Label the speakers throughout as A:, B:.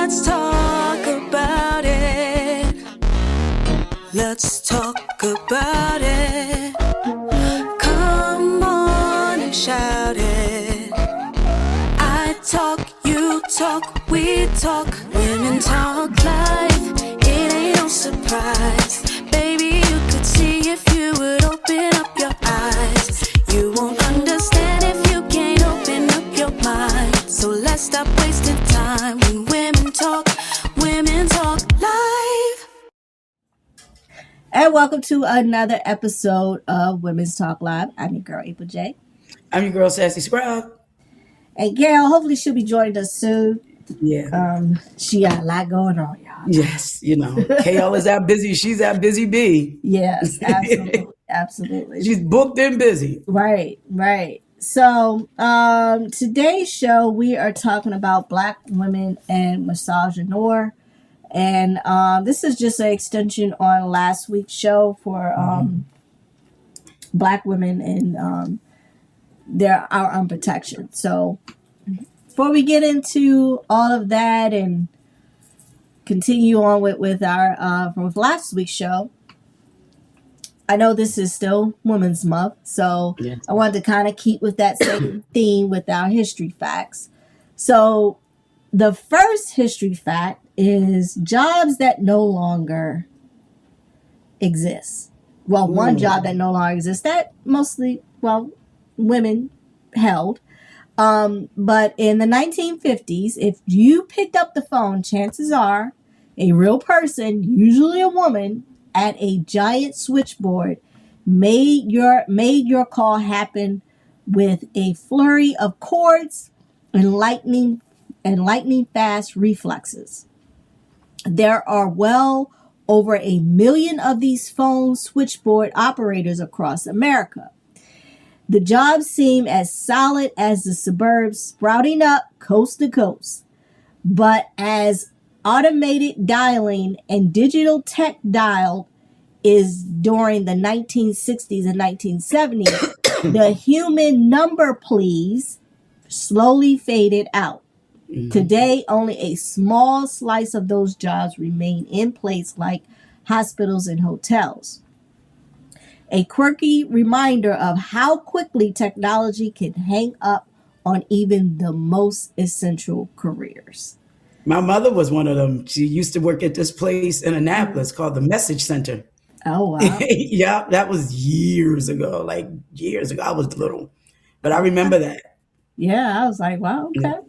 A: let's talk about it. Let's talk about it. Come on and shout it. I talk, you talk, we talk. Women talk life. It ain't no surprise. Baby, you could see if you would open up your eyes. You won't understand if you can't open up your mind. So let's stop wasting time when women talk live.
B: And welcome to another episode of Women's Talk Live. I'm your girl, April J.
C: I'm your girl, SassyScribe.
B: And Gail, hopefully she'll be joining us soon.
C: Yeah.
B: She got a lot going on, y'all.
C: Yes, you know, KL is out busy. She's out busy bee.
B: Yes, absolutely. Absolutely.
C: She's booked and busy.
B: Right. So today's show, we are talking about Black women and misogynoir. And this is just an extension on last week's show for Black women and our own protection. So before we get into all of that and continue on with our from last week's show, I know this is still Women's Month, so yes. I wanted to kind of keep with that same theme with our history facts. So the first history fact is jobs that no longer exist. Well, one job that no longer exists that mostly, women held. But in the 1950s, if you picked up the phone, chances are a real person, usually a woman, at a giant switchboard made your call happen with a flurry of cords and lightning fast reflexes. There are well over 1 million of these phone switchboard operators across America. The jobs seem as solid as the suburbs sprouting up coast to coast, but as automated dialing and digital tech dialed is during the 1960s and 1970s, the human number please slowly faded out. Mm-hmm. Today, only a small slice of those jobs remain in place, like hospitals and hotels. A quirky reminder of how quickly technology can hang up on even the most essential careers.
C: My mother was one of them. She used to work at this place in Annapolis called the Message Center.
B: Oh, wow.
C: Yeah, that was years ago. I was little. But I remember that.
B: Yeah, I was like, wow, okay. Yeah.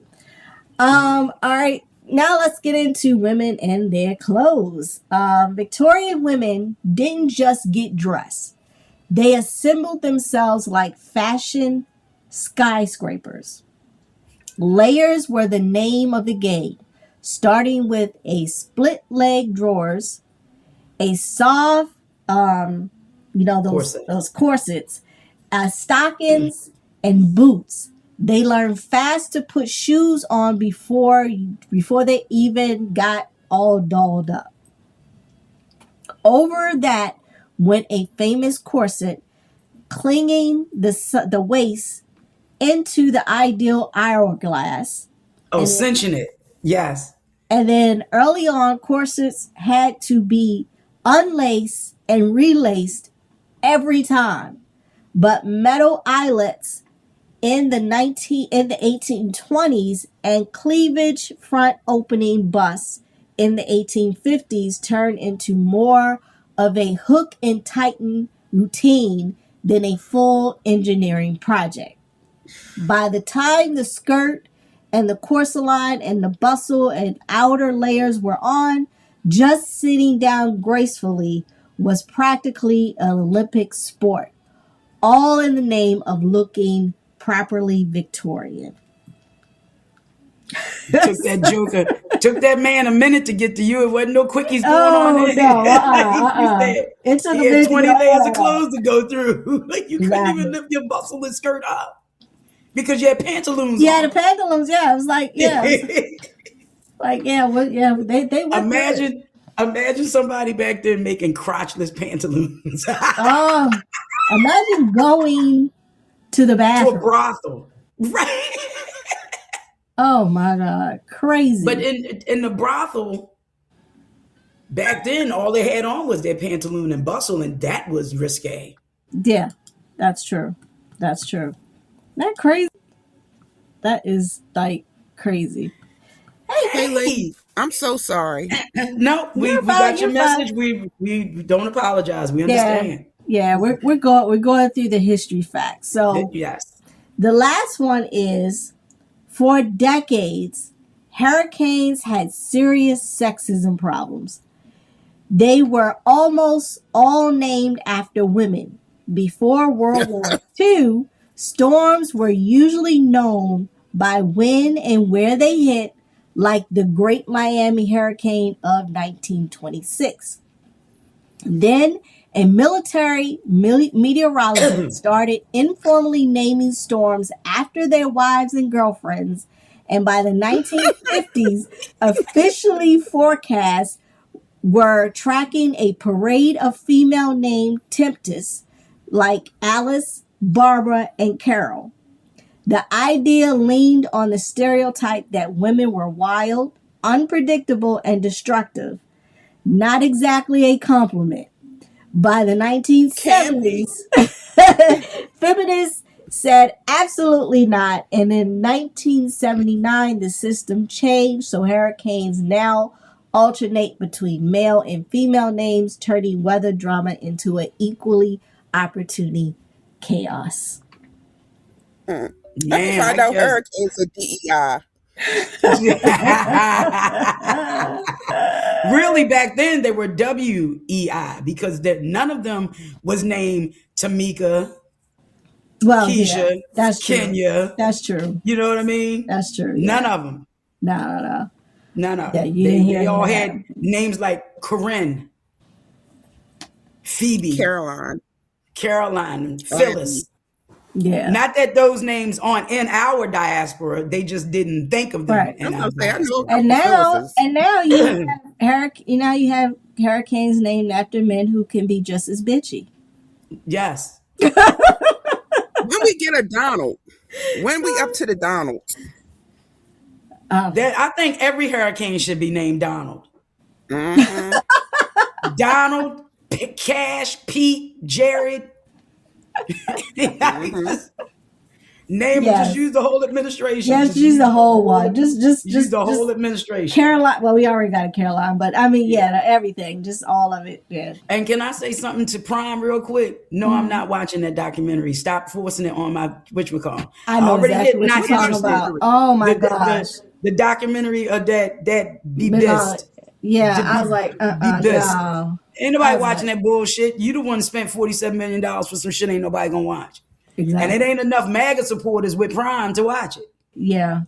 B: All right. Now let's get into women and their clothes. Victorian women didn't just get dressed. They assembled themselves like fashion skyscrapers. Layers were the name of the game, starting with a split leg drawers, a soft, those corsets, stockings, and boots. They learned fast to put shoes on before they even got all dolled up. Over that went a famous corset, clinging the waist into the ideal hourglass.
C: Oh, cinching it. Yes.
B: And then early on, corsets had to be unlaced and relaced every time. But metal eyelets in the 1820s and cleavage front opening busts in the 1850s turned into more of a hook and tighten routine than a full engineering project. By the time the skirt and the corseline and the bustle and outer layers were on, just sitting down gracefully was practically an Olympic sport, all in the name of looking properly Victorian.
C: Took that man a minute to get to you. It wasn't no quickies going on there.
B: It took
C: he had 20 layers of clothes to go through. Like you couldn't even lift your bustle and skirt up because you had pantaloons.
B: Yeah, the pantaloons. Yeah, it was like They
C: imagine somebody back there making crotchless pantaloons.
B: Imagine going to the bathroom.
C: To a brothel, right?
B: Oh my God, crazy.
C: But in the brothel back then, all they had on was their pantaloon and bustle, and that was risque.
B: Yeah, that's true. That's true. That crazy. That is like crazy.
D: Hey, lady,
C: Hey,
D: I'm so sorry.
C: no,
B: You're
C: we
B: fine.
C: got your
B: You're fine.
C: message. We don't apologize. We
B: Yeah,
C: understand.
B: yeah. We're going through the history facts. So
C: Yes.
B: the last one is, for decades, hurricanes had serious sexism problems. They were almost all named after women. Before World War II, storms were usually known by when and where they hit, like the Great Miami Hurricane of 1926. Then a military meteorologist started informally naming storms after their wives and girlfriends, and by the 1950s, officially forecasts were tracking a parade of female named temptress like Alice, Barbara, and Carol. The idea leaned on the stereotype that women were wild, unpredictable, and destructive. Not exactly a compliment. By the
D: Can be.
B: 1970s, feminists said absolutely not. And in 1979, the system changed, so hurricanes now alternate between male and female names, turning weather drama into an equally opportunity chaos.
D: Let me
C: Man,
D: find
C: I
D: out
C: guess.
D: hurricanes are DEI.
C: Really, back then they were WEI because none of them was named Tamika,
B: Well, yeah,
C: Keisha,
B: that's true.
C: Kenya.
B: That's true.
C: You know what I mean?
B: That's true.
C: None
B: Yeah.
C: of them.
B: No, no, no.
C: None of
B: Yeah,
C: them.
B: you didn't hear
C: They
B: any
C: all
B: of
C: had
B: that.
C: names like Corinne, Phoebe,
D: Caroline.
C: Caroline,
D: Abby.
C: Phyllis.
B: Yeah.
C: Not that those names aren't in our diaspora, they just didn't think of them
B: Right.
C: in
D: I'm
C: our
D: gonna say I know a
C: diaspora.
B: And
D: couple
B: now,
D: Phyllises.
B: and now you have hurricanes named after men who can be just as bitchy.
C: Yes.
D: When we get a Donald, when we up to the Donald,
C: I think every hurricane should be named Donald.
D: mhm.
C: Donald, Cash, Pete, Jared. Just name them. Just
B: Yes.
C: use the whole administration.
B: Yes,
C: Just
B: use the whole one. Just
C: the whole administration.
B: Caroline. Well, we already got a Caroline, but I mean, yeah, everything, just all of it. Yeah.
C: And can I say something to Prime real quick? No, I'm not watching that documentary. Stop forcing it on my whatchamacallit.
B: I know
C: already
B: exactly
C: hit
B: what
C: not
B: you're talking
C: interested.
B: about. Oh my
C: The,
B: gosh.
C: the documentary of that be
B: But
C: best.
B: yeah,
C: To
B: I was like,
C: be best.
B: no.
C: Ain't
B: I
C: nobody
B: was
C: watching
B: like,
C: that bullshit. You the one spent $47 million for some shit ain't nobody gonna watch. And
B: exactly.
C: it ain't enough MAGA supporters with Prime to watch it.
B: Yeah.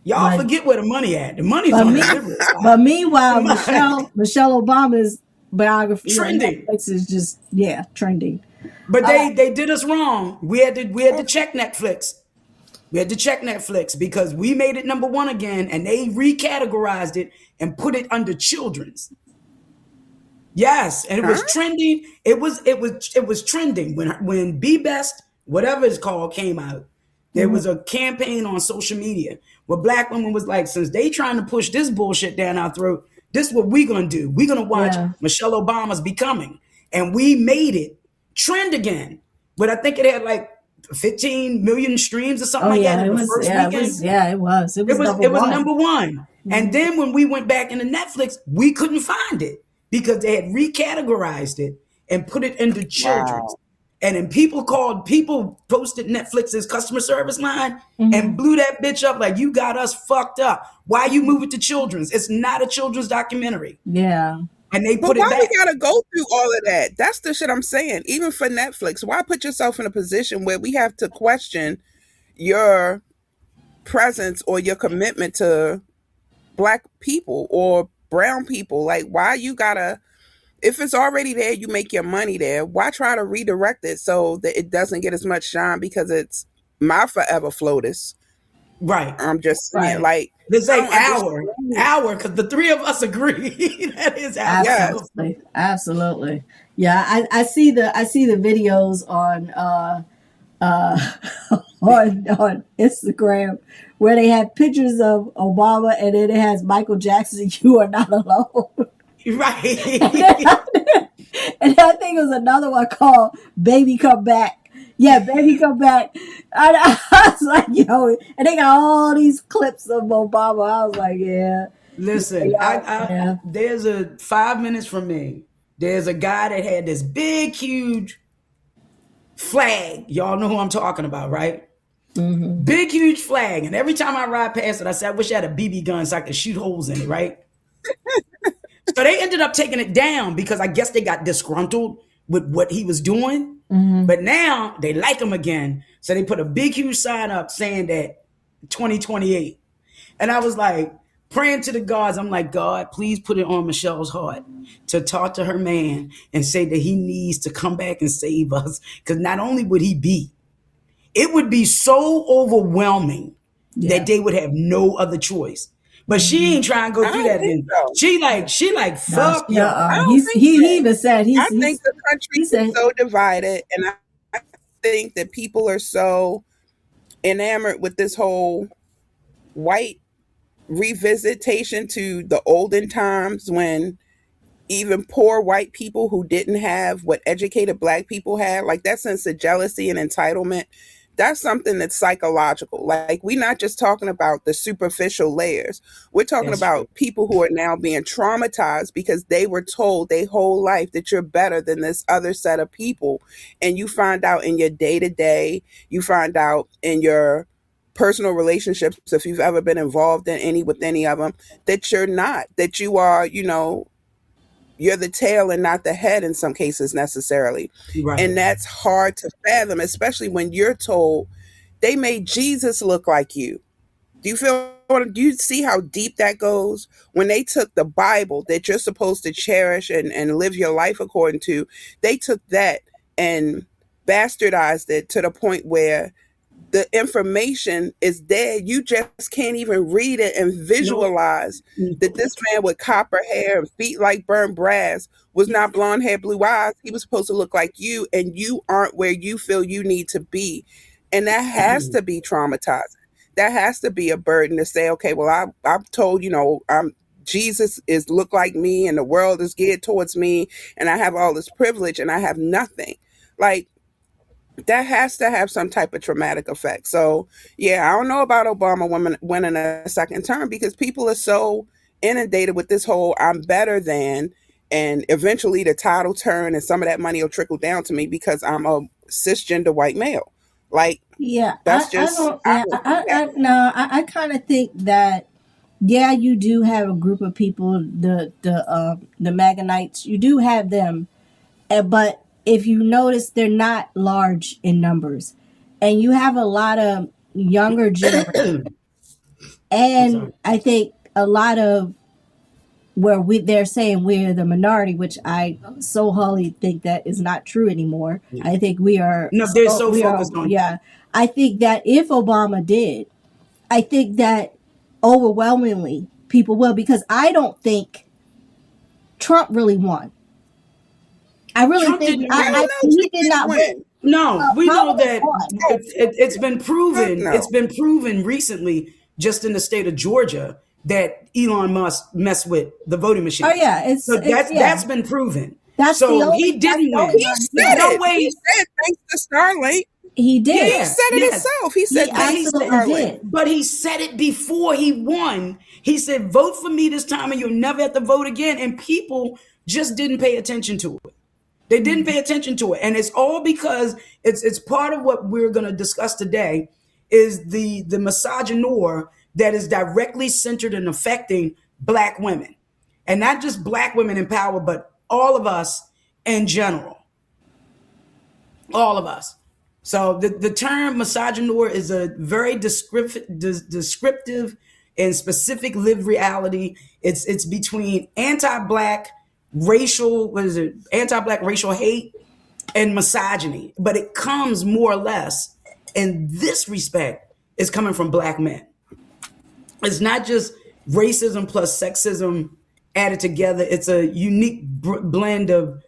C: Y'all
B: Like,
C: forget where the money at. The money's
B: but
C: on
B: me,
C: the liberal side.
B: but meanwhile, Michelle Obama's biography on
C: Trending.
B: Netflix is just trending.
C: But they did us wrong. We had to check Netflix. We had to check Netflix because we made it number one again, and they recategorized it and put it under children's. Yes, and it was trending. It was trending when Be Best, whatever it's called, came out. There was a campaign on social media where black women was like, since they trying to push this bullshit down our throat, this is what we gonna do. We're gonna watch Michelle Obama's Becoming, and we made it trend again. But I think it had like 15 million streams or something that in the first weekend.
B: It was
C: number one. And then when we went back into Netflix, we couldn't find it because they had recategorized it and put it into children's.
D: Wow.
C: And then people posted Netflix's customer service line and blew that bitch up like, you got us fucked up. Why you move it to children's? It's not a children's documentary.
B: Yeah.
C: And they
D: But
C: put it
D: why
C: back.
D: we gotta go through all of that? That's the shit I'm saying. Even for Netflix, why put yourself in a position where we have to question your presence or your commitment to black people or brown people? Like, why you gotta, if it's already there, you make your money there, why try to redirect it so that it doesn't get as much shine because it's my forever floaters?
C: Right.
D: I'm just saying, like,
C: This
D: I
C: ain't
D: don't
C: our, because the three of us agree that is our.
B: Absolutely. Absolutely. Yeah, I see the videos on on Instagram where they have pictures of Obama and then it has Michael Jackson. You are not alone.
C: Right.
B: And I think it was another one called "Baby Come Back." Yeah, "Baby Come Back." I was like, yo, and they got all these clips of Obama. I was like, yeah,
C: Listen,
B: yeah.
C: there's a 5 minutes from me. There's a guy that had this big, huge flag. Y'all know who I'm talking about, right?
B: Mm-hmm.
C: Big, huge flag. And every time I ride past it, I say, I wish I had a BB gun so I could shoot holes in it, right? So they ended up taking it down because I guess they got disgruntled with what he was doing.
B: Mm-hmm.
C: But now they like him again. So they put a big, huge sign up saying that 2028. And I was like, praying to the gods. I'm like, God, please put it on Michelle's heart to talk to her man and say that he needs to come back and save us. Because not only would he be, it would be so overwhelming
B: Yeah.
C: that they would have no other choice. But she ain't trying to go
D: I
C: through
D: don't
C: that.
D: think
C: Then
D: so.
C: she like, fuck y'all.
D: I don't
B: He's,
D: think
B: he
D: so.
B: he even said
D: I think the
B: he
D: country
B: said
D: is so divided, and I think that people are so enamored with this whole white revisitation to the olden times when even poor white people who didn't have what educated black people had, like that sense of jealousy and entitlement, that's something that's psychological. Like, we're not just talking about the superficial layers. We're talking
C: That's true.
D: about people who are now being traumatized because they were told their whole life that you're better than this other set of people. And you find out in your day to day, you find out in your personal relationships, if you've ever been involved in any with any of them, that you're not, that you are, you're the tail and not the head in some cases necessarily. And
C: Right.
D: that's hard to fathom, especially when you're told they made Jesus look like you. Do you see how deep that goes? When they took the Bible that you're supposed to cherish and live your life according to, they took that and bastardized it to the point where the information is there. You just can't even read it and
C: Nope.
D: visualize that this man with copper hair and feet like burnt brass was not blonde hair, blue eyes. He was supposed to look like you, and you aren't where you feel you need to be. And that has to be traumatizing. That has to be a burden to say, okay, well, I'm told, Jesus is look like me and the world is geared towards me and I have all this privilege and I have nothing. Like, that has to have some type of traumatic effect. So, yeah, I don't know about Obama winning a second term because people are so inundated with this whole I'm better than, and eventually the tide will turn and some of that money will trickle down to me because I'm a cisgender white male. Like,
B: yeah.
D: that's just, I don't see that.
B: No, I kind of think that yeah, you do have a group of people, the Maganites. You do have them, but if you notice, they're not large in numbers, and you have a lot of younger generation.
C: I'm
B: And
C: sorry.
B: I think a lot of where they're saying we're the minority, which I so wholly think that is not true anymore.
C: Yeah.
B: I think we are.
C: No, they're so focused on
B: Yeah. I think that if Obama did, I think that overwhelmingly people will, because I don't think Trump really won. I really
C: Trump
B: think
C: didn't
D: I
C: win.
D: don't know.
B: he
D: Trump
B: did
D: didn't
B: not win.
D: win.
C: No, we know
B: Kamala
C: that
B: won.
D: Oh,
C: it's been
D: fuck
C: proven. It's
D: no.
C: been proven recently, just in the state of Georgia, that Elon Musk messed with the voting machines.
B: Oh yeah,
C: So
B: yeah.
C: that's been proven.
B: That's the
C: So
B: only.
C: he
B: That's
C: didn't
B: the
C: win.
B: only
D: He
B: one.
C: There's
B: Yeah,
C: no
D: said it. He
C: way.
D: said thanks to Starlink.
B: he
C: Yeah,
B: did.
D: He said it
C: yes.
D: himself. He
B: He
D: said
C: But
D: thanks
C: he
D: to
C: said,
B: absolutely
D: Starlink.
B: did.
C: but he said it before he won. He said, "Vote for me this time, and you'll never have to vote again." And people just didn't pay attention to it. They didn't pay attention to it, and it's all because it's part of what we're going to discuss today is the misogynoir that is directly centered and affecting black women, and not just black women in power, but all of us in general, all of us. So the term misogynoir is a very descriptive and specific lived reality. It's between anti-black racial, what is it? Anti-black racial hate and misogyny, but it comes more or less in this respect is coming from black men. It's not just racism plus sexism added together. It's a unique blend of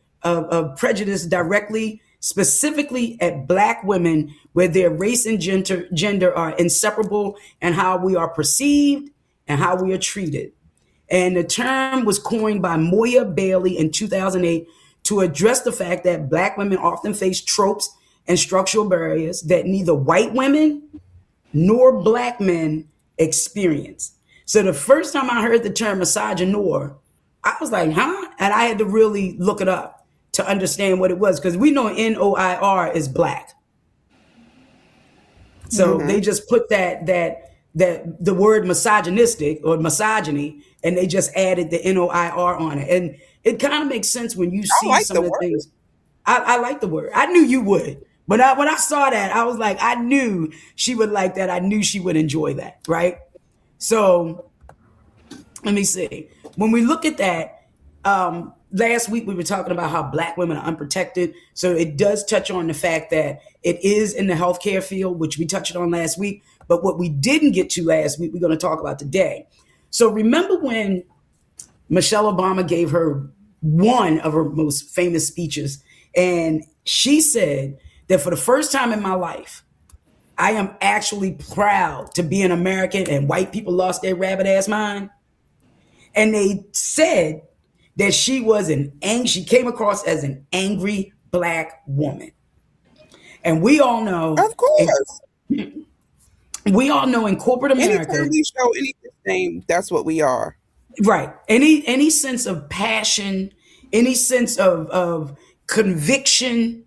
C: prejudice directly specifically at Black women, where their race and gender are inseparable, and how we are perceived and how we are treated. And the term was coined by Moya Bailey in 2008 to address the fact that Black women often face tropes and structural barriers that neither white women nor Black men experience. So the first time I heard the term misogynoir, I was like, huh? And I had to really look it up to understand what it was, because we know Noir is Black. So they just put that the word misogynistic or misogyny, and they just added the Noir on it. And it kind of makes sense when you
D: I
C: see
D: like
C: some
D: the
C: of the
D: word.
C: things. I like the word. I knew you would. But when I saw that, I was like, I knew she would like that. I knew she would enjoy that, right? So let me see. When we look at that, last week we were talking about how Black women are unprotected. So it does touch on the fact that it is in the healthcare field, which we touched on last week. But what we didn't get to last week, we're going to talk about today. So remember when Michelle Obama gave her one of her most famous speeches, and she said that for the first time in my life, I am actually proud to be an American, and white people lost their rabbit ass mind. And they said that she came across as an angry Black woman. And we all know,
D: Of course.
C: in corporate America,
D: Anytime we show any disdain, that's what we are.
C: right? Any sense of passion, any sense of conviction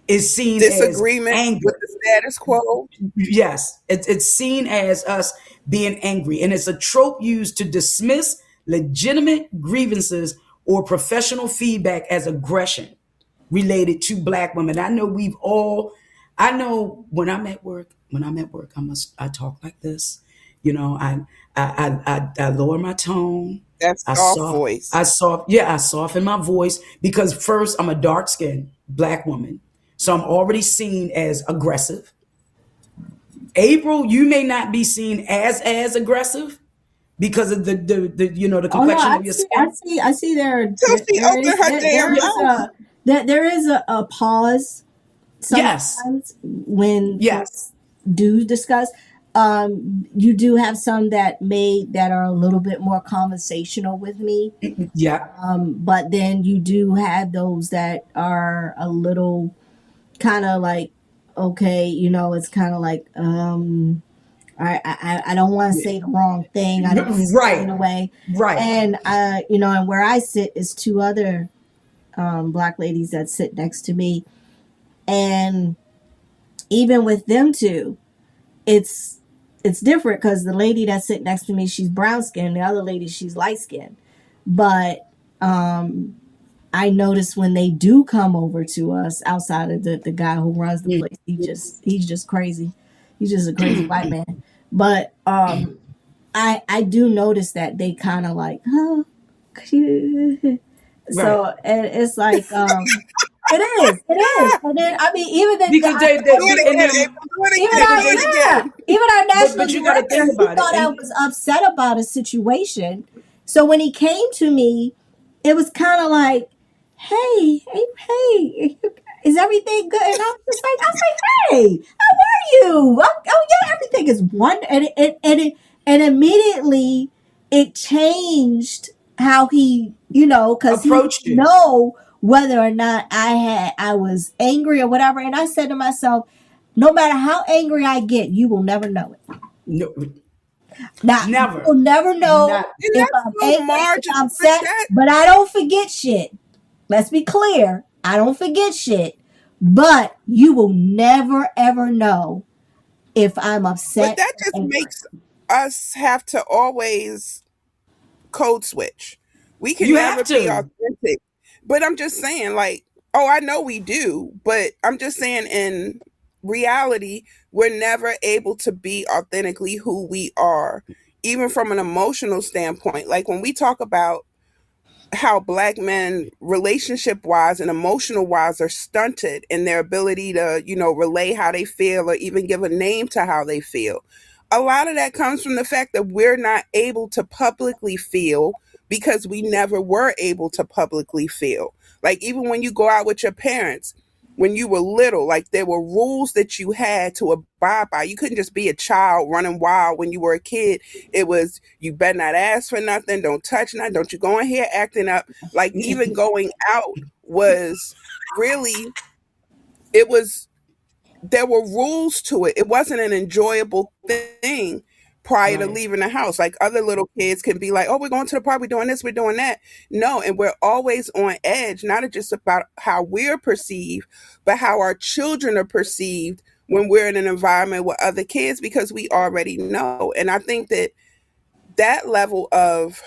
C: is seen as
D: Disagreement with
C: anger.
D: the status quo.
C: Yes, it's seen as us being angry, and it's a trope used to dismiss legitimate grievances or professional feedback as aggression related to Black women. I know I talk like this. I lower my tone.
D: That's soft voice.
C: I soften my voice, because first, I'm a dark skinned Black woman. So I'm already seen as aggressive. April, you may not be seen as aggressive because of the
B: Oh no,
C: complexion of your skin.
B: I see
D: Till she opened her damn mouth.
B: there is a pause
C: Yes.
B: sometimes when
C: Yes.
B: do discuss. You do have some that are a little bit more conversational with me,
C: Yeah.
B: but then you do have those that are a little kind of like, okay, it's kind of like, I don't want to say the wrong thing. I don't want to say it in a way.
C: Right.
B: And, and where I sit is two other Black ladies that sit next to me. And even with them two, it's different, because the lady that sit next to me, she's brown skinned. The other lady, she's light skinned. But I notice when they do come over to us, outside of the guy who runs the place, he's just crazy. He's just a crazy white man. But I do notice that they kind of like, huh? So and it's like it is. And then I mean, even the
C: Because
B: guy, even our national
C: but you gotta
B: director,
C: think
B: he
C: about
B: thought
C: it.
B: I was upset about a situation. So when he came to me, it was kind of like, hey, is everything good? And I was like, hey, how are you? Oh yeah, everything is wonderful. And immediately it changed how he, because he
C: Approached you.
B: didn't know whether or not I was angry or whatever. And I said to myself, no matter how angry I get, you will never know it.
C: No,
B: Now,
C: never.
B: you will never know
C: Not-
B: if I'm
D: no
B: angry,
D: margin
B: if I'm
D: for
B: upset,
D: that.
B: but I don't forget shit. Let's be clear. I don't forget shit. But you will never, ever know if I'm upset.
D: But that just makes us have to always code switch. We can
C: You
D: never
C: have
D: be
C: to.
D: authentic. But I'm just saying, like, oh, I know we do, but I'm just saying in reality, we're never able to be authentically who we are, even from an emotional standpoint. Like when we talk about how Black men relationship wise and emotional wise are stunted in their ability to, relay how they feel or even give a name to how they feel. A lot of that comes from the fact that we're not able to publicly feel because we never were able to publicly feel. Like even when you go out with your parents, when you were little. Like there were rules that you had to abide by. You couldn't just be a child running wild when you were a kid. It was, you better not ask for nothing, don't touch nothing, don't you go in here acting up. Like even going out was really, it was, there were rules to it. It wasn't an enjoyable thing prior to
C: Right.
D: leaving the house. Like other little kids can be like, oh, we're going to the park, we're doing this, we're doing that. No, and we're always on edge, not just about how we're perceived, but how our children are perceived when we're in an environment with other kids, because we already know. And I think that that level of,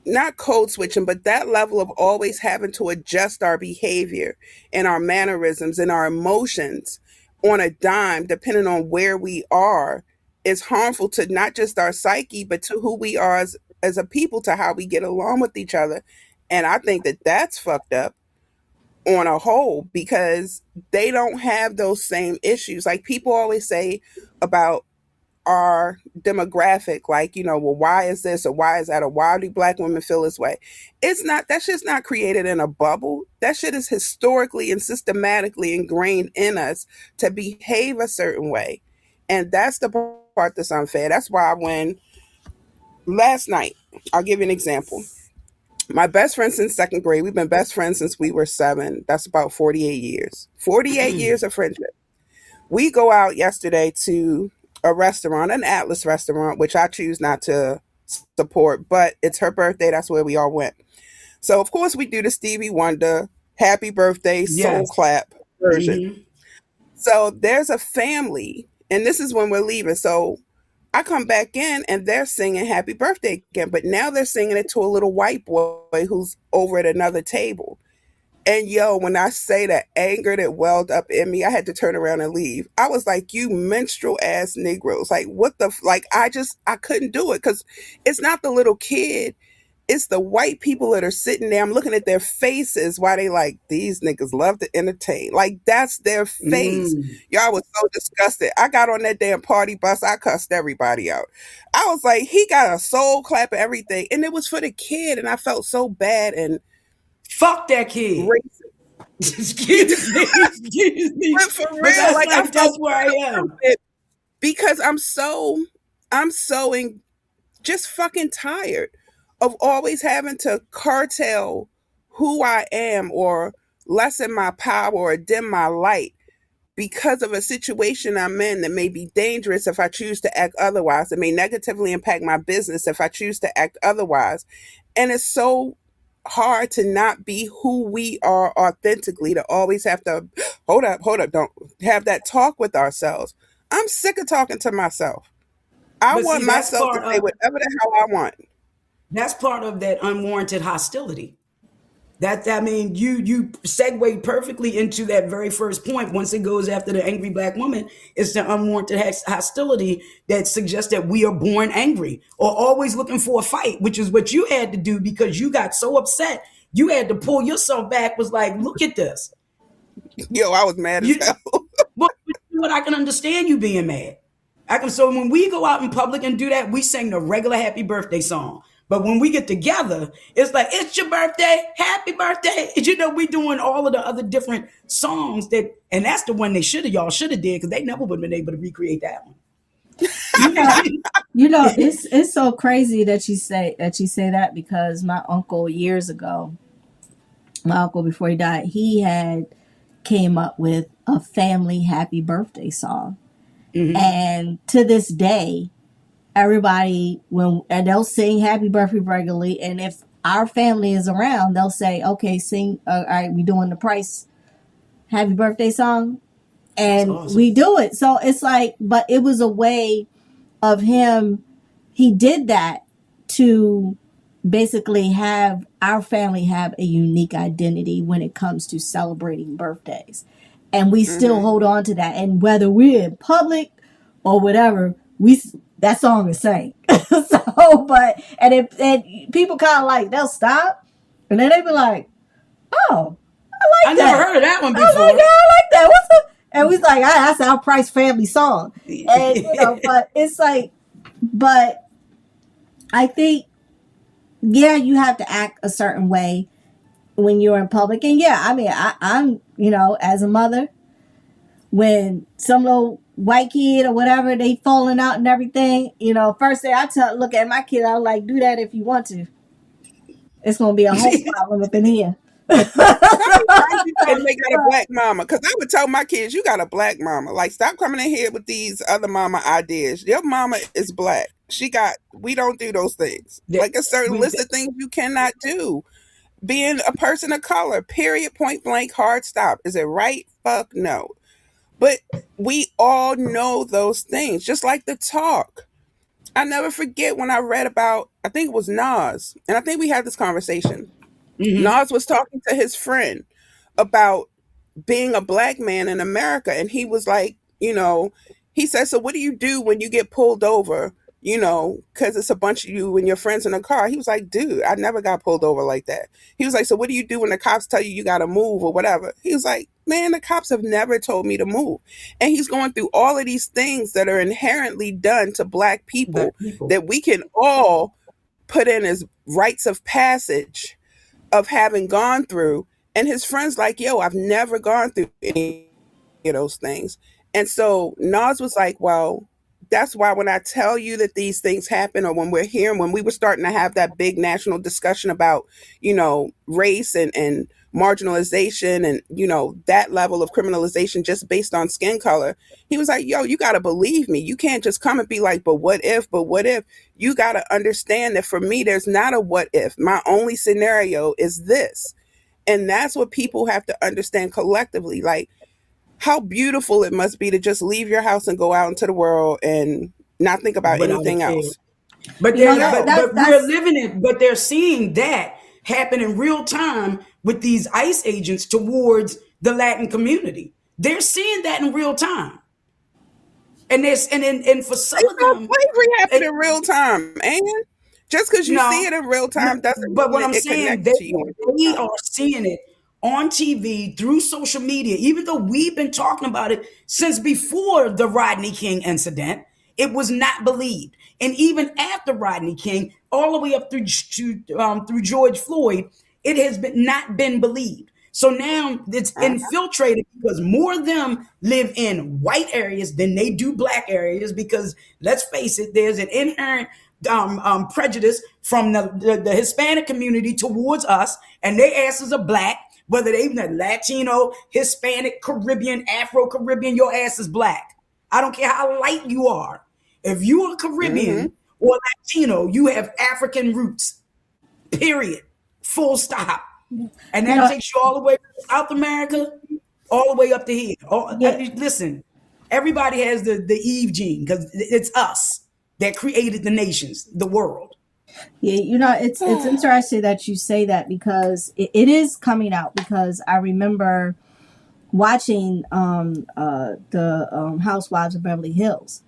D: not code switching, but that level of always having to adjust our behavior and our mannerisms and our emotions on a dime, depending on where we are, is harmful to not just our psyche, but to who we are as a people, to how we get along with each other. And I think that that's fucked up on a whole, because they don't have those same issues. Like people always say about our demographic, like, you know, well, why is this or why is that, or why do black women feel this way? It's not, that shit's not created in a bubble. That shit is historically and systematically ingrained in us to behave a certain way. And that's the part that's unfair. That's why when last night, I'll give you an example. My best friend since second grade, we've been best friends since we were 7. That's about 48 years. 48 years of friendship. We go out yesterday to a restaurant, an Atlas restaurant, which I choose not to support, but it's her birthday. That's where we all went. So, of course, we do the Stevie Wonder happy birthday soul
C: Yes.
D: clap version.
C: Mhm.
D: So there's a family, and this is when we're leaving. So I come back in and they're singing happy birthday again, but now they're singing it to a little white boy who's over at another table. And yo, when I say that anger that welled up in me, I had to turn around and leave. I was like, you minstrel ass Negroes. Like, what the, like, I couldn't do it, because it's not the little kid. It's the white people that are sitting there. I'm looking at their faces while they like, these niggas love to entertain. Like, that's their face.
C: Mm.
D: Y'all was so disgusted. I got on that damn party bus. I cussed everybody out. I was like, he got a soul clap and everything. And it was for the kid. And I felt so bad and
C: Fuck that kid.
D: racist.
C: Excuse me. Excuse me.
D: But for
C: But
D: real,
C: that's
D: like I
C: like, that's
D: felt
C: where I
D: bad
C: am.
D: about it, because I'm so just fucking tired of always having to cartel who I am or lessen my power or dim my light because of a situation I'm in that may be dangerous if I choose to act otherwise. It may negatively impact my business if I choose to act otherwise. And it's so hard to not be who we are authentically, to always have to hold up, don't have that talk with ourselves. I'm sick of talking to myself. I
C: But see,
D: want myself to say whatever the hell I want.
C: that's part of that unwarranted hostility. That, I mean, you segue perfectly into that very first point. Once it goes after the angry black woman, it's the unwarranted hostility that suggests that we are born angry or always looking for a fight, which is what you had to do because you got so upset. You had to pull yourself back. Was like, look at this.
D: Yo, I was mad as
C: You,
D: hell.
C: but I can understand you being mad. So when we go out in public and do that, we sing the regular happy birthday song. But when we get together, it's like, it's your birthday, happy birthday. You know, we doing all of the other different songs and that's the one y'all should have did, because they never would have been able to recreate that one.
B: It's so crazy that you say that, because my uncle years ago, before he died, he had came up with a family happy birthday song. Mm-hmm. And to this day, everybody, and they'll sing happy birthday regularly, and if our family is around, they'll say, okay, sing, all right, we doing the Price happy birthday song, and awesome. We do it. So it's like, but it was a way of him, he did that to basically have our family have a unique identity when it comes to celebrating birthdays, and we still hold on to that, and whether we're in public or whatever, that song is sang. So, but, and people kind of like, they'll stop, and then they be like, oh, I
C: never heard of that one before.
B: I like that. What's up? And we like, that's our Price family song. And, but it's like, but I think, yeah, you have to act a certain way when you're in public. And yeah, I mean, I'm, as a mother, when some little white kid or whatever, they falling out and everything, first thing look at my kid, I was like, do that if you want to. It's going to be a whole problem up in here.
D: Sometimes you tell them they got a black mama. Because I would tell my kids, you got a black mama. Like, stop coming in here with these other mama ideas. Your mama is black. We don't do those things. Like a certain list of things you cannot do. Being a person of color, period, point blank, hard stop. Is it right? Fuck no. But we all know those things, just like the talk. I never forget when I read about, I think it was Nas, and I think we had this conversation. Nas was talking to his friend about being a black man in America. And he was like, he said, so what do you do when you get pulled over? Because it's a bunch of you and your friends in a car. He was like, dude, I never got pulled over like that. He was like, so what do you do when the cops tell you got to move or whatever? He was like, man, the cops have never told me to move. And he's going through all of these things that are inherently done to black people that we can all put in as rites of passage of having gone through. And his friend's like, yo, I've never gone through any of those things. And so Nas was like, well, that's why when I tell you that these things happen, or when we were starting to have that big national discussion about, race and marginalization and, that level of criminalization just based on skin color, he was like, yo, you got to believe me. You can't just come and be like, but what if? You got to understand that for me, there's not a what if. My only scenario is this. And that's what people have to understand collectively. Like, how beautiful it must be to just leave your house and go out into the world and not think about anything else.
C: But we're living it. But they're seeing that happen in real time with these ICE agents towards the Latin community. They're seeing that in real time. And for some of them,
D: slavery happened in real time, and just because you see it in real time doesn't.
C: But what I'm saying, they are seeing it on TV, through social media, even though we've been talking about it since before the Rodney King incident, it was not believed. And even after Rodney King, all the way up through George Floyd, it has not been believed. So now it's infiltrated because more of them live in white areas than they do black areas, because let's face it, there's an inherent prejudice from the Hispanic community towards us, and their asses are black. Whether they even Latino, Hispanic, Caribbean, Afro-Caribbean, your ass is black. I don't care how light you are. If you are Caribbean or Latino, you have African roots, period, full stop. And that takes you all the way to South America, all the way up to here. Listen, everybody has the Eve gene, because it's us that created the nations, the world.
B: Yeah, it's interesting that you say that, because it is coming out. Because I remember watching the Housewives of Beverly Hills,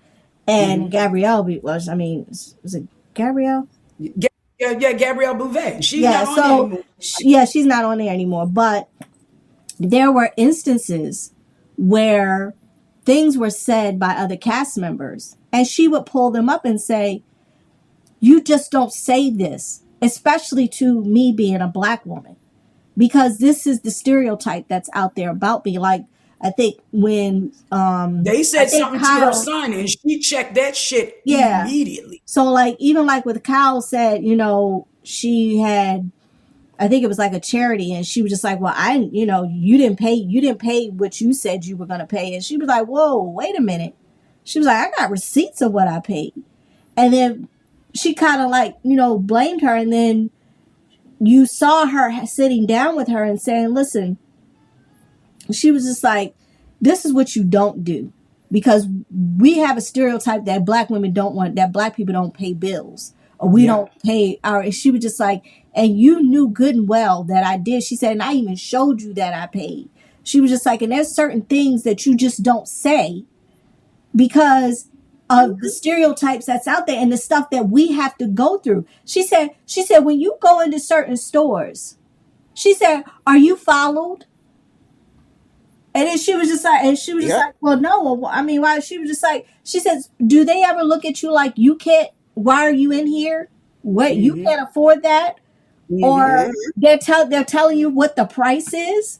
B: and Gabrielle was it Gabrielle?
C: Yeah, Gabrielle Bouvet. She's not on there anymore.
B: She's not on there anymore. But there were instances where things were said by other cast members, and she would pull them up and say, you just don't say this, especially to me being a black woman, because this is the stereotype that's out there about me. Like, I think when
C: they said something to her son, and she checked that shit immediately.
B: So like, even like with Kyle said, she had, I think it was like a charity, and she was just like, well, you didn't pay what you said you were going to pay. And she was like, whoa, wait a minute. She was like, I got receipts of what I paid. And then she kind of like, blamed her. And then you saw her sitting down with her and saying, listen, she was just like, this is what you don't do. Because we have a stereotype that black women that black people don't pay bills, or we don't pay our, she was just like, and you knew good and well that I did. She said, and I even showed you that I paid. She was just like, and there's certain things that you just don't say because of the stereotypes that's out there and the stuff that we have to go through. She said, when you go into certain stores, she said, are you followed? And then she was just like, like, well, no. I mean, why? She was just like, she says, do they ever look at you like, you can't, why are you in here? What, you can't afford that?
C: Mm-hmm.
B: or
D: Mhm.
B: they're telling you what the price is.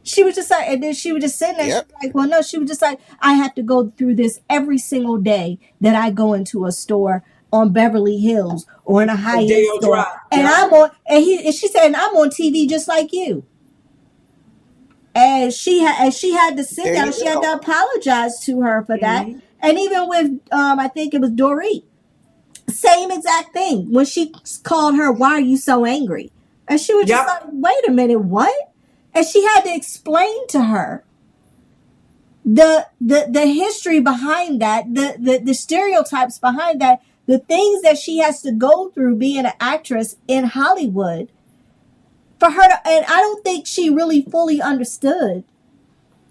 B: She was just like, and then she was just sitting there. She
D: Yep.
B: was like, well, no, she was just like, I have to go through this every single day that I go into a store on Beverly Hills or in a high end
C: Dale
B: store,
C: Drive.
B: and
C: Yep.
B: I'm on, and she said, and I'm on TV just like you. And she had to sit
D: There
B: down.
D: you
B: She had
D: go.
B: to apologize to her for that.
C: Mm-hmm.
B: And even with, I think it was Dorit, same exact thing when she called her, "Why are you so angry?" And she was just
C: Yep.
B: like, "Wait a minute, what?" And she had to explain to her the history behind that, the stereotypes behind that, the things that she has to go through being an actress in Hollywood for her to, and I don't think she really fully understood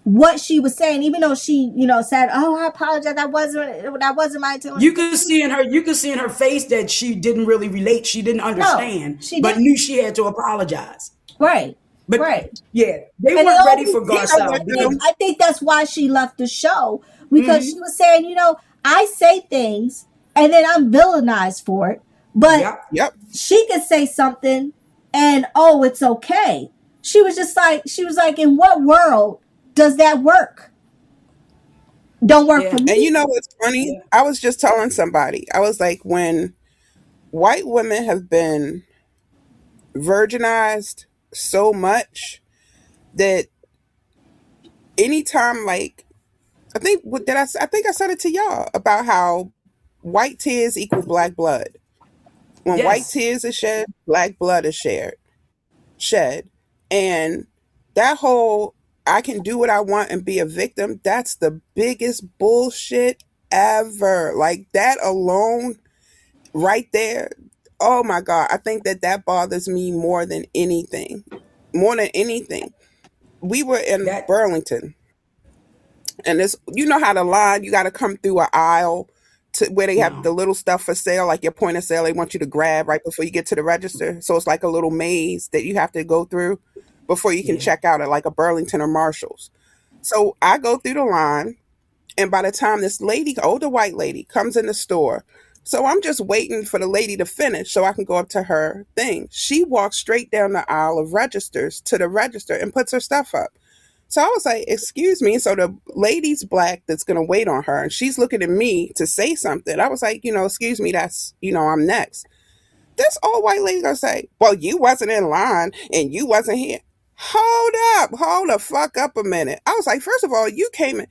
B: what she was saying, even though she, said, "Oh, I apologize. That wasn't my
C: You
B: intention."
C: could see in her, you could see in her face that she didn't really relate. She didn't
B: No,
C: understand,
B: she
C: but
B: didn't.
C: knew she had to apologize.
B: Right,
C: But
B: right.
C: yeah, they
B: And they
C: weren't ready
B: always
C: for
B: did.
D: You know what
C: Garcelle
B: And
C: because
D: though?
B: I think that's why she left the show, because she
C: mm-hmm.
B: was saying, I say things and then I'm villainized for it, but
C: Yep.
D: Yep.
B: she could say something and oh, it's okay. She was like, in what world does that work? Don't work for
C: Yeah.
D: And
B: me.
D: you know what's funny?
C: Yeah.
D: I was just telling somebody, I was like, when white women have been virginized so much that anytime, like, I think what did I think I said it to y'all about how white tears equal black blood. When white
C: Yes.
D: tears are shed, black blood is shed. And that whole I can do what I want and be a victim, that's the biggest bullshit ever. Like that alone right there. Oh my God. I think that that bothers me more than anything. More than anything. We were in
C: That
D: Burlington, and this, you know how the line, you got to come through an aisle to where they have
C: no.
D: the little stuff for sale, like your point of sale. They want you to grab right before you get to the register. So it's like a little maze that you have to go through before you can
C: Yeah.
D: check out at like a Burlington or Marshalls. So I go through the line, and by the time this lady, older white lady, comes in the store, so I'm just waiting for the lady to finish so I can go up to her thing. She walks straight down the aisle of registers to the register and puts her stuff up. So I was like, excuse me. So the lady's black that's going to wait on her, and she's looking at me to say something. I was like, excuse me, that's, I'm next. This old white lady going to say, well, you wasn't in line and you wasn't here. Hold the fuck up a minute. I was like, first of all, you came in,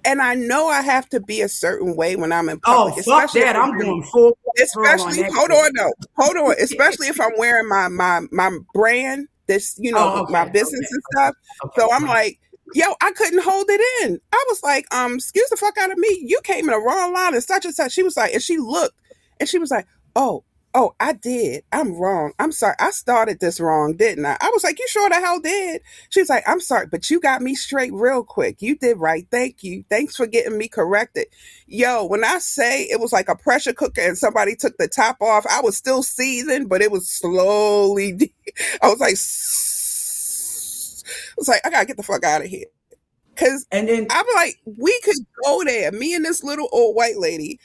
D: and I know I have to be a certain way when I'm in
C: Oh,
D: public,
C: fuck
D: especially if
C: that.
D: I'm
C: I'm
D: wearing,
C: going full girl on
D: especially,
C: that
D: hold
C: shit.
D: on, no, hold on, especially if I'm wearing my brand, this,
C: Oh,
D: my
C: okay.
D: business
C: Okay.
D: and
C: Okay.
D: stuff.
C: Okay.
D: So I'm
C: Right.
D: like, yo, I couldn't hold it in. I was like, excuse the fuck out of me. You came in the wrong line and such and such. She was like, and she looked and she was like, oh, I did. I'm wrong. I'm sorry. I started this wrong, didn't I? I was like, you sure the hell did. She was like, I'm sorry, but you got me straight real quick. You did right. Thank you. Thanks for getting me corrected. Yo, when I say it was like a pressure cooker and somebody took the top off, I was still seething, but it was slowly. I was like, I was like, I gotta get the fuck out of here. Cause
C: And then
D: I'm like, we could go there, me and this little old white lady.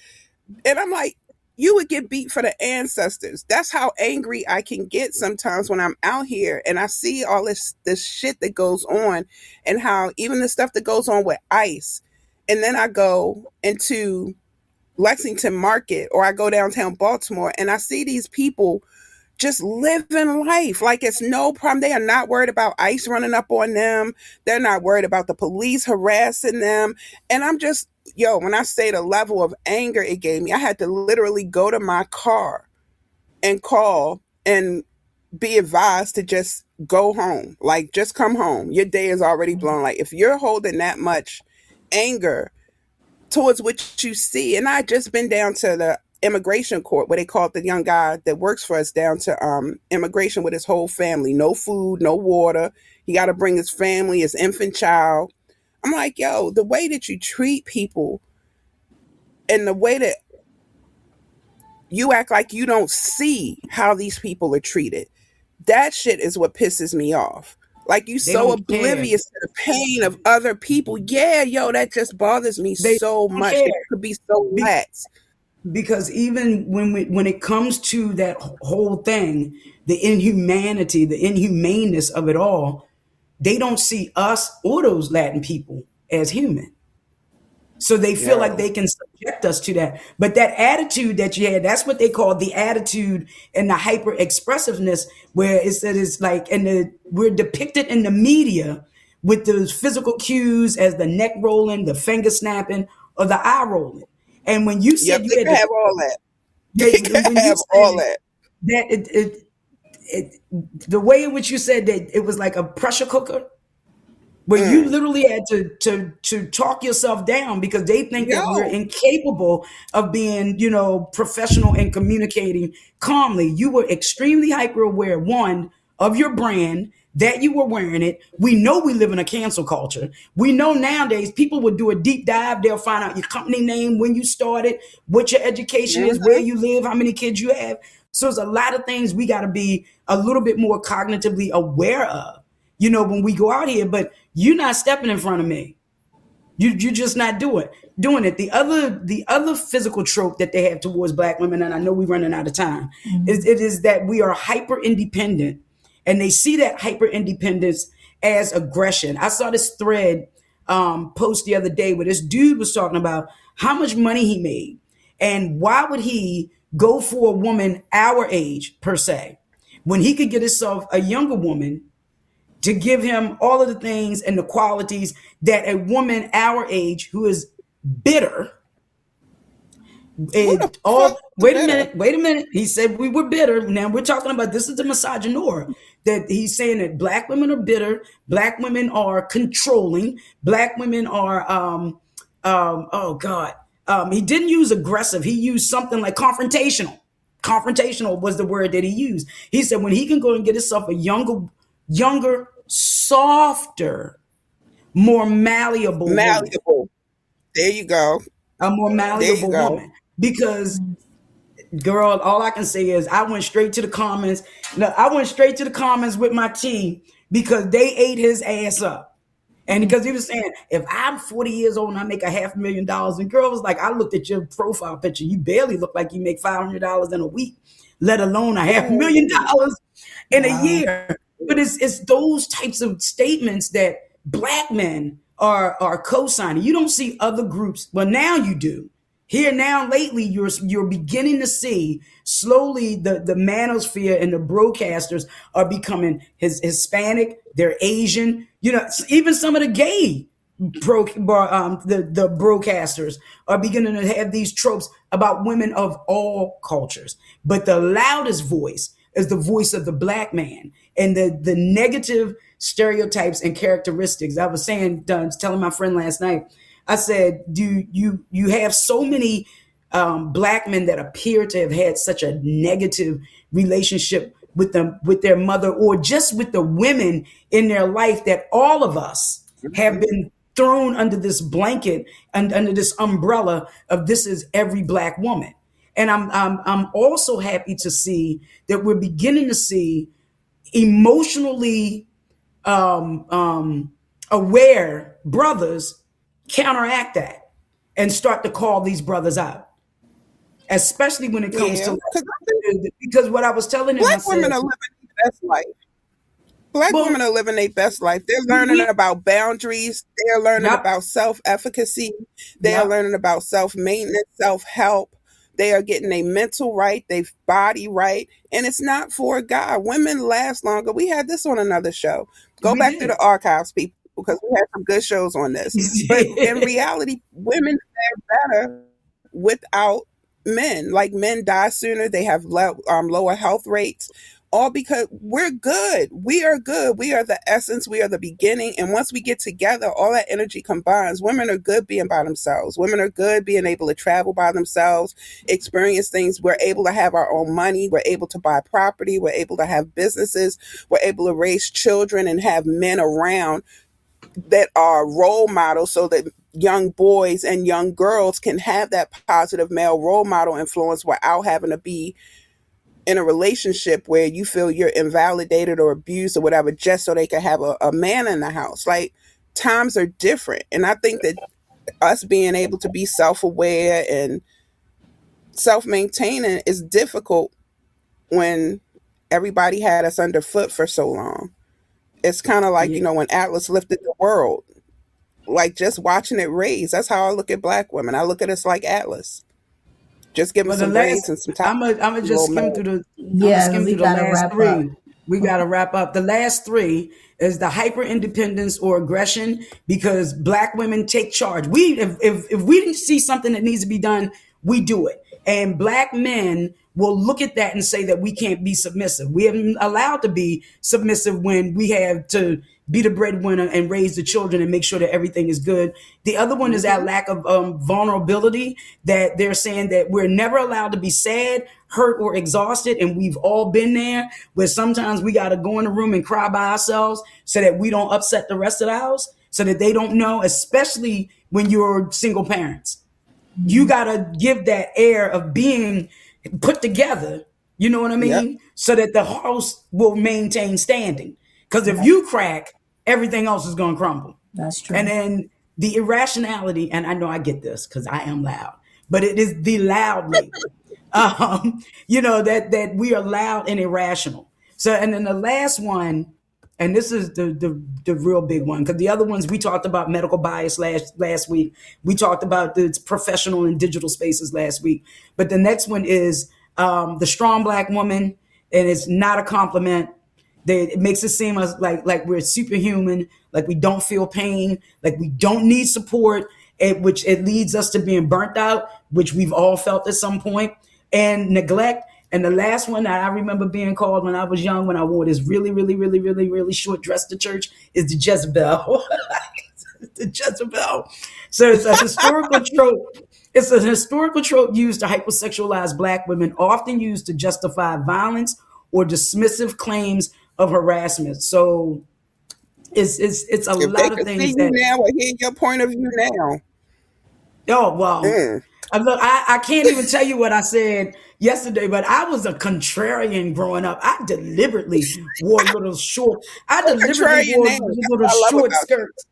D: And I'm like, you would get beat for the ancestors. That's how angry I can get sometimes when I'm out here and I see all this shit that goes on, and how even the stuff that goes on with ICE. And then I go into Lexington Market or I go downtown Baltimore and I see these people just living life like it's no problem. They are not worried about ICE running up on them. They're not worried about the police harassing them. And I'm just, yo, when I say the level of anger it gave me, I had to literally go to my car and call and be advised to just go home. Like, just come home. Your day is already blown. Like, if you're holding that much anger towards what you see. And I just been down to the immigration court where they called the young guy that works for us down to immigration with his whole family. No food, no water. He got to bring his family, his infant child. I'm like, yo, the way that you treat people and the way that you act like you don't see how these people are treated, that shit is what pisses me off. Like, you
C: they
D: so
C: don't care.
D: oblivious to the pain of other people. Yeah, yo, that just bothers me
C: They
D: so
C: don't
D: much
C: care.
D: that you could be so
C: Be-
D: lax.
C: because even when it comes to that whole thing, the inhumanity, the inhumaneness of it all, they don't see us or those Latin people as human. So they feel like
D: Yo,
C: they can subject us to that. But that attitude that you had, that's what they call the attitude and the hyper expressiveness, where it's like, we're depicted in the media with those physical cues as the neck rolling, the finger snapping, or the eye rolling. And when you
D: yep,
C: said you
D: they
C: had
D: can
C: to,
D: have all that.
C: yeah,
D: They can
C: when you
D: have all
C: said
D: that.
C: that, the way in which you said that it was like a pressure cooker, where you
D: Mm.
C: literally had to talk yourself down because they think that we're
D: Yo,
C: incapable of being, professional and communicating calmly. You were extremely hyper aware, one, of your brand, that you were wearing it. We know we live in a cancel culture. We know nowadays people would do a deep dive. They'll find out your company name, when you started, what your education is, where
D: mhm.
C: you live, how many kids you have. So there's a lot of things we got to be a little bit more cognitively aware of, when we go out here. But you're not stepping in front of me. You just not doing it. The other physical trope that they have towards black women, and I know we're running out of time, is it is that we are hyper independent, and they see that hyper independence as aggression. I saw this thread post the other day where this dude was talking about how much money he made, and why would he go for a woman our age per se when he could get himself a younger woman to give him all of the things and the qualities that a woman our age who is bitter.
D: Who the
C: It
D: fuck
C: all
D: is
C: wait a
D: better?
C: minute, wait a minute. He said we were bitter. Now we're talking about, this is the misogynoir, that he's saying that black women are bitter, black women are controlling, black women are oh God. He didn't use aggressive, he used something like confrontational. Confrontational was the word that he used. He said when he can go and get himself a younger, softer, more malleable woman,
D: Malleable. There you go.
C: a more
D: There you
C: malleable
D: go.
C: woman. Because, girl, all I can say is I went straight to the comments. No, I went straight to the comments with my tea because they ate his ass up. And because he was saying, if I'm 40 years old and I make $500,000, and girl was like, I looked at your profile picture, you barely look like you make $500 in a week, let alone a half a million
D: Ooh,
C: dollars in a
B: Wow.
C: year. But it's those types of statements that black men are co-signing. You don't see other groups. Well, now you do. Here now lately, you're beginning to see slowly the manosphere and the broadcasters are becoming Hispanic, they're Asian, even some of the gay the broadcasters are beginning to have these tropes about women of all cultures. But the loudest voice is the voice of the black man, and the negative stereotypes and characteristics. I was telling my friend last night, I said, do you have so many black men that appear to have had such a negative relationship with them, with their mother, or just with the women in their life, that all of us have
D: mhm.
C: been thrown under this blanket and under this umbrella of this is every black woman. And I'm also happy to see that we're beginning to see emotionally aware brothers counteract that and start to call these brothers out, especially when it comes to,
D: Yeah, because I think
C: because what I was telling him, I
D: black
C: said,
D: women are living their best life. Black women
C: well,
D: are living their best life. They're learning
C: we,
D: about boundaries. They're learning
C: yep,
D: about self-efficacy. They are
C: yep,
D: learning about self-maintenance, self-help. They are getting their mental right, their body right. And it's not for a guy. Women last longer. We had this on another show. Go
C: we
D: back through
C: did.
D: the archives, people, because we had some good shows on this. But in reality, women fare better without men. Like, men die sooner. They have lower health rates, all because we're good. We are good. We are the essence. We are the beginning. And once we get together, all that energy combines. Women are good being by themselves. Women are good being able to travel by themselves, experience things. We're able to have our own money. We're able to buy property. We're able to have businesses. We're able to raise children and have men around that are role models so that young boys and young girls can have that positive male role model influence without having to be in a relationship where you feel you're invalidated or abused or whatever just so they can have a man in the house. Like, times are different. And I think that us being able to be self-aware and self-maintaining is difficult when everybody had us underfoot for so long. It's kind of like,
C: Yeah.
D: when Atlas lifted the world, like just watching it raise. That's how I look at black women. I look at us like Atlas. Just give them
C: But the
D: some
C: last,
D: braids and some top.
C: I'm gonna just skim through the, I'm gonna
B: Yeah,
C: skim
B: we
C: through the
B: gotta
C: last
B: wrap up.
C: three. We gotta wrap up. The last three is the hyper independence or aggression because black women take charge. If we didn't see something that needs to be done, we do it. And black men will look at that and say that we can't be submissive. We haven't allowed to be submissive when we have to be the breadwinner and raise the children and make sure that everything is good. The other one is that lack of vulnerability, that they're saying that we're never allowed to be sad, hurt, or exhausted. And we've all been there where sometimes we got to go in the room and cry by ourselves so that we don't upset the rest of the house, so that they don't know, especially when you're single parents. You got to give that air of being put together, you know what I
D: Yep.
C: mean? So that the house will maintain standing. Because if you crack, everything else is going to crumble.
B: That's true.
C: And then the irrationality, and I know I get this because I am loud, but it is the loud label. That we are loud and irrational. So, and then the last one, and this is the real big one, because the other ones we talked about medical bias last week. We talked about the professional and digital spaces last week. But the next one is the strong black woman, and it's not a compliment. It makes it seem as like we're superhuman, like we don't feel pain, like we don't need support, which it leads us to being burnt out, which we've all felt at some point, and neglect. And the last one that I remember being called when I was young, when I wore this really, really, really, really, really short dress to church, is the Jezebel. The Jezebel. So it's a historical trope. It's a historical trope used to hypersexualize black women, often used to justify violence or dismissive claims of harassment. So it's a
D: If they
C: lot of
D: could see
C: things
D: you
C: that.
D: now or hear your point of view now.
C: Oh wow.
D: Mm.
C: Look, I can't even tell you what I said yesterday, but I was a contrarian growing up. I deliberately wore little short. I deliberately
D: Contrarian
C: wore
D: now. That's
C: little
D: what I love
C: short
D: about you.
C: skirts.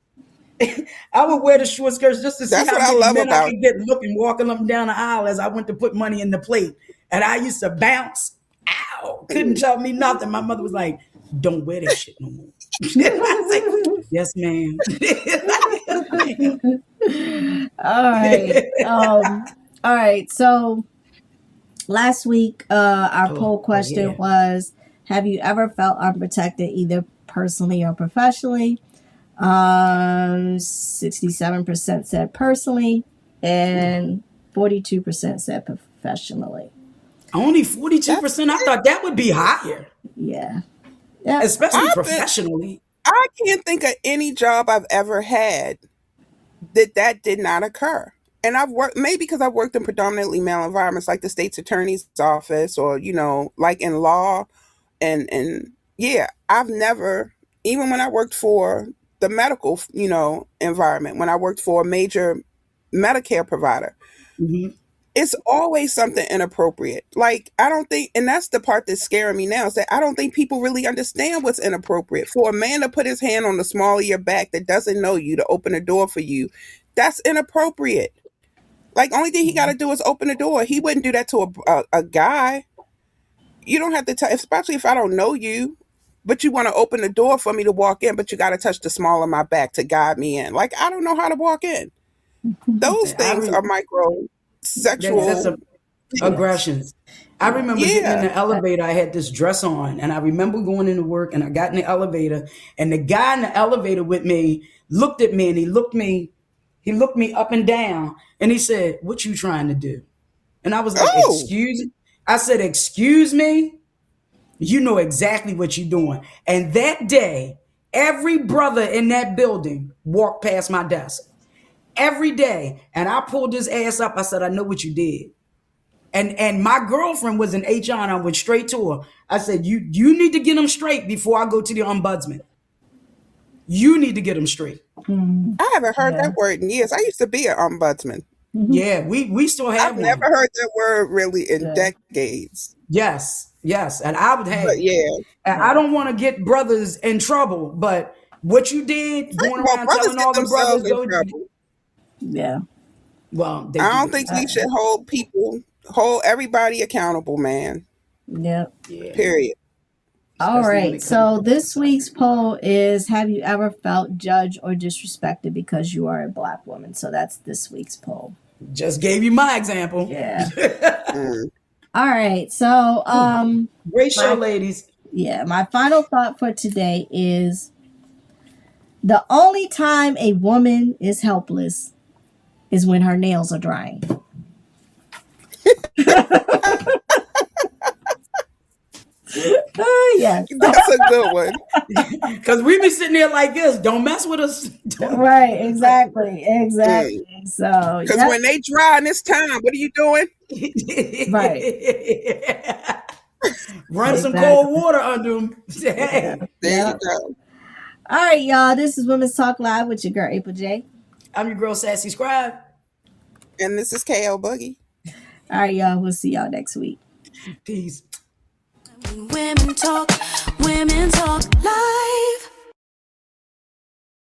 C: I would wear the short skirts just to see
D: That's
C: how
D: what I
C: many
D: love
C: men I
D: about
C: could get looking, walking up and down the aisle as I went to put money in the plate. And I used to bounce. Ow! Couldn't tell me nothing. My mother was like, "Don't wear that shit no more." I said, "Yes, ma'am."
B: All right. All right. So last week, our poll question
C: yeah.
B: was: have you ever felt unprotected, either personally or professionally? 67% said personally, and 42% said professionally.
C: Only 42%. I thought that would be higher,
B: Yeah. Yeah.
C: especially
D: I think
C: professionally.
D: I can't think of any job I've ever had that did not occur. And I've worked, maybe because I've worked in predominantly male environments like the state's attorney's office, or like in law, and yeah, I've never, even when I worked for the medical environment, when I worked for a major Medicare provider,
C: Mhm.
D: it's always something inappropriate. Like, I don't think, and that's the part that's scaring me now, is that I don't think people really understand what's inappropriate. For a man to put his hand on the small of your back that doesn't know you to open a door for you, that's inappropriate. Like, only thing he got to do is open the door. He wouldn't do that to a guy. You don't have to tell, especially if I don't know you, but you want to open the door for me to walk in, but you got to touch the small of my back to guide me in. Like, I don't know how to walk in. Those things are micro sexual.
C: That's aggressions. I remember getting in the elevator. I had this dress on, and I remember going into work, and I got in the elevator, and the guy in the elevator with me looked at me, and he looked me up and down, and he said, "What you trying to do?" And I was like,
D: Oh.
C: "Excuse." I said, "Excuse me." You know exactly what you're doing. And that day, every brother in that building walked past my desk. Every day. And I pulled his ass up. I said, "I know what you did." And my girlfriend was in HR, and I went straight to her. I said, you need to get them straight before I go to the ombudsman. You need to get them straight.
D: I haven't heard that word in years. I used to be an ombudsman.
C: Yeah, we still have
D: I've
C: one.
D: never heard that word really in decades.
C: Yes. And I would have.
D: But yeah.
C: And I don't want to get brothers in trouble, but what you did, going around telling all the brothers,
D: in trouble.
B: Yeah.
C: well,
D: I don't think we should hold people Hold everybody accountable, man.
B: Yep.
C: Yeah.
D: Period.
B: All
C: Especially when
B: right.
C: it comes
B: So
C: to
B: this
C: stuff
B: week's
C: like
B: poll is: have you ever felt judged or disrespected because you are a black woman? So that's this week's poll.
C: that. Just gave you my example.
B: Yeah.
D: Mm.
B: All right. So
C: Great show,
B: my
C: ladies.
B: my final thought for today is the only time a woman is helpless is when her nails are drying. Yes.
D: That's a good one.
C: Because we be sitting there like this. Don't mess with us. Don't.
B: Right. Exactly.
D: Mm.
B: So,
D: Because
B: yep.
D: when they dry in this time, what are you doing?
B: Right.
C: Run some cold
B: Exactly.
C: water under them.
B: Yeah.
C: Hey,
D: There you
B: Yep.
D: go.
B: All right, y'all. This is Women's Talk Live with your girl, April J.
C: I'm your girl, SassyScribe.
D: And this is KL Boogie.
B: All right, y'all. We'll see y'all next week.
C: Peace.
A: Women talk live.